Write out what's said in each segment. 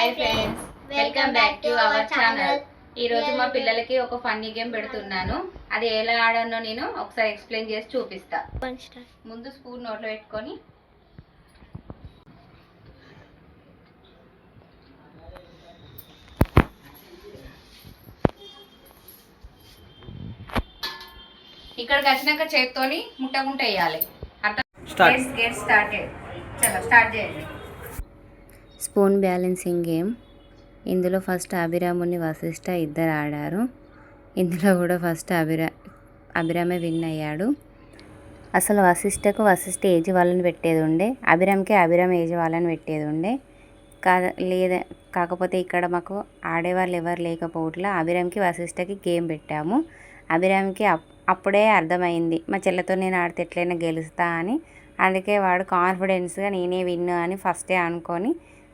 Hi friends, welcome back to our channel. ఈరోజు మా పిల్లలకి ఒక ఫన్నీ గేమ్ పెడుతున్నాను. అది ఎలా ఆడానో నేను ఒకసారి ఎక్స్ప్లెయిన్ చేసి చూపిస్తా. ముందు స్పూన్ నోట్లో పెట్టుకొని ఇక్కడికి వచ్చినాక చేత్తోని ముట్టకుంట వేయాలి. స్టార్ట్ చేయండి. Spoon balancing game. ఇందులో ఫస్ట్ అభిరాముని వశిష్ఠ ఇద్దరు ఆడారు. ఇందులో కూడా ఫస్ట్ అభిరామే విన్ అయ్యాడు. అసలు వశిష్ఠ ఏజ్ వాళ్ళని పెట్టేది ఉండే, అభిరామ్ ఏజ్ వాళ్ళని పెట్టేది ఉండే. కాకపోతే ఇక్కడ మాకు ఆడేవాళ్ళు ఎవరు లేకపోవట్లా అభిరామ్కి వశిష్ఠకి గేమ్ పెట్టాము. అభిరామ్కి అప్పుడే అర్థమైంది మా చెల్లెతో నేను ఆడితే ఎట్లయినా గెలుస్తా అని. అందుకే వాడు కాన్ఫిడెన్స్గా నేనే విన్ అని ఫస్టే అనుకొని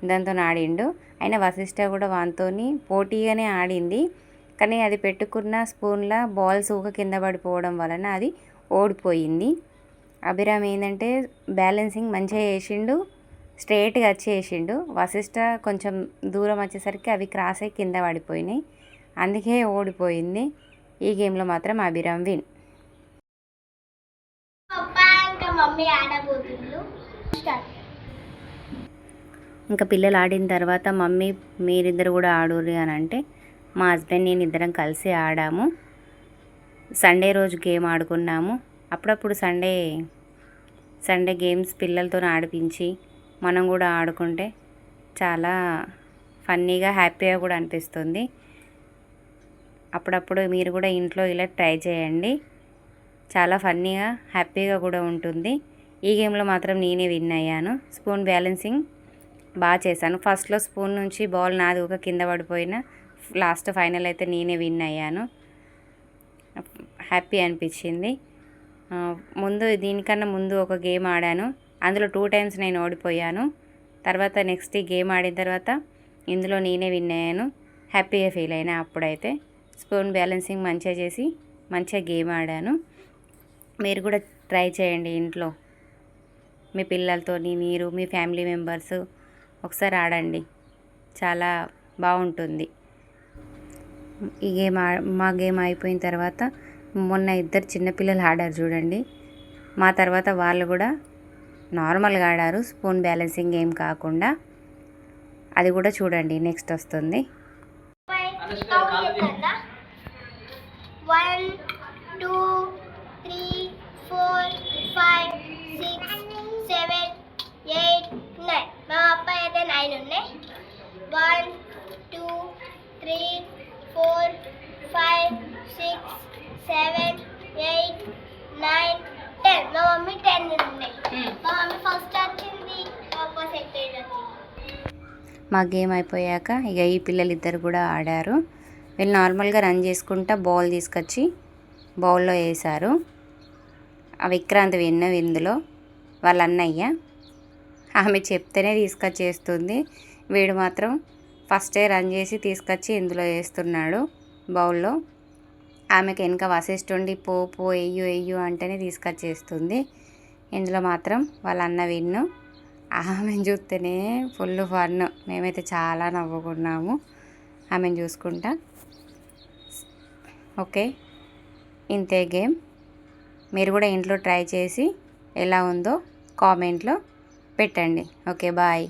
దాంతో ఆడిండు. అయినా వశిష్ఠ కూడా వానితో పోటీగానే ఆడింది. కానీ అది పెట్టుకున్న స్పూన్లో బాల్స్ ఊక కింద పడిపోవడం వలన అది ఓడిపోయింది. అభిరామ్ ఏంటంటే బ్యాలెన్సింగ్ మంచిగా చేసిండు, స్ట్రైట్గా వచ్చి వేసిండు. వశిష్ఠ కొంచెం దూరం వచ్చేసరికి అవి క్రాస్ అయ్యి కింద పడిపోయినాయి, అందుకే ఓడిపోయింది. ఈ గేమ్లో మాత్రం అభిరామ్ విన్. ఇంకా పిల్లలు ఆడిన తర్వాత మమ్మీ మీరిద్దరు కూడా ఆడుర్రి అని అంటే మా హస్బెండ్ నేను ఇద్దరం కలిసి ఆడాము. సండే రోజు గేమ్ ఆడుకున్నాము. అప్పుడప్పుడు సండే గేమ్స్ పిల్లలతో ఆడిపించి మనం కూడా ఆడుకుంటే చాలా ఫన్నీగా హ్యాపీగా కూడా అనిపిస్తుంది. అప్పుడప్పుడు మీరు కూడా ఇంట్లో ఇలా ట్రై చేయండి, చాలా ఫన్నీగా హ్యాపీగా కూడా ఉంటుంది. ఈ గేమ్లో మాత్రం నేనే విన్ అయ్యాను. స్పూన్ బ్యాలెన్సింగ్ బాగా చేశాను. ఫస్ట్లో స్పూన్ నుంచి బాల్ నాది ఒక కింద పడిపోయినా లాస్ట్ ఫైనల్ అయితే నేనే విన్ అయ్యాను. హ్యాపీ అనిపించింది. దీనికన్నా ముందు ఒక గేమ్ ఆడాను, అందులో 2 times నేను ఓడిపోయాను. తర్వాత నెక్స్ట్ ఈ గేమ్ ఆడిన తర్వాత ఇందులో నేనే విన్ అయ్యాను. హ్యాపీగా ఫీల్ అయినా అప్పుడైతే. స్పూన్ బ్యాలెన్సింగ్ మంచిగా చేసి మంచిగా గేమ్ ఆడాను. మీరు కూడా ట్రై చేయండి ఇంట్లో మీ పిల్లలతో, మీరు మీ ఫ్యామిలీ మెంబర్స్ ఒకసారి ఆడండి, చాలా బాగుంటుంది. ఈ గేమ్ మా గేమ్ అయిపోయిన తర్వాత మొన్న ఇద్దరు చిన్నపిల్లలు ఆడారు చూడండి. మా తర్వాత వాళ్ళు కూడా నార్మల్గా ఆడారు, స్పూన్ బ్యాలెన్సింగ్ గేమ్ కాకుండా. అది కూడా చూడండి, నెక్స్ట్ వస్తుంది. 1 2 3 4 5 6 7 8 9. మా అబ్బాయి అయితే 9 ఉన్నాయి. 1 2 3 4 5 6 7 8 9 10. మా మమ్మీ 10 ఉన్నాయి. మా మమ్మీ ఫస్ట్ వచ్చింది, పాప సెకండ్ వచ్చింది. మా గేమ్ అయిపోయాక ఇక ఈ పిల్లలు ఇద్దరు కూడా ఆడారు. వీళ్ళు నార్మల్గా రన్ చేసుకుంటా బాల్ తీసుకొచ్చి బౌల్లో వేశారు. ఆ విక్రాంత్ ఇందులో వాళ్ళ అన్నయ్య. ఆమె చెప్తేనే తీసుకొచ్చేస్తుంది, వీడు మాత్రం ఫస్టే రన్ చేసి తీసుకొచ్చి ఇందులో వేస్తున్నాడు బౌల్లో. ఆమెకు వెనక వశిష్ఠుండి పో ఎయ్యు అంటేనే తీసుకొచ్చేస్తుంది. ఇందులో మాత్రం వాళ్ళ అన్న విన్ను. ఆమెను చూస్తేనే ఫుల్ ఫన్, మేమైతే చాలా నవ్వుకున్నాము ఆమెను చూసుకుంటా. ఓకే, ఇంతే గేమ్. మీరు కూడా ఇంట్లో ట్రై చేసి ఎలా ఉందో కామెంట్లో పెట్టండి. Okay, bye.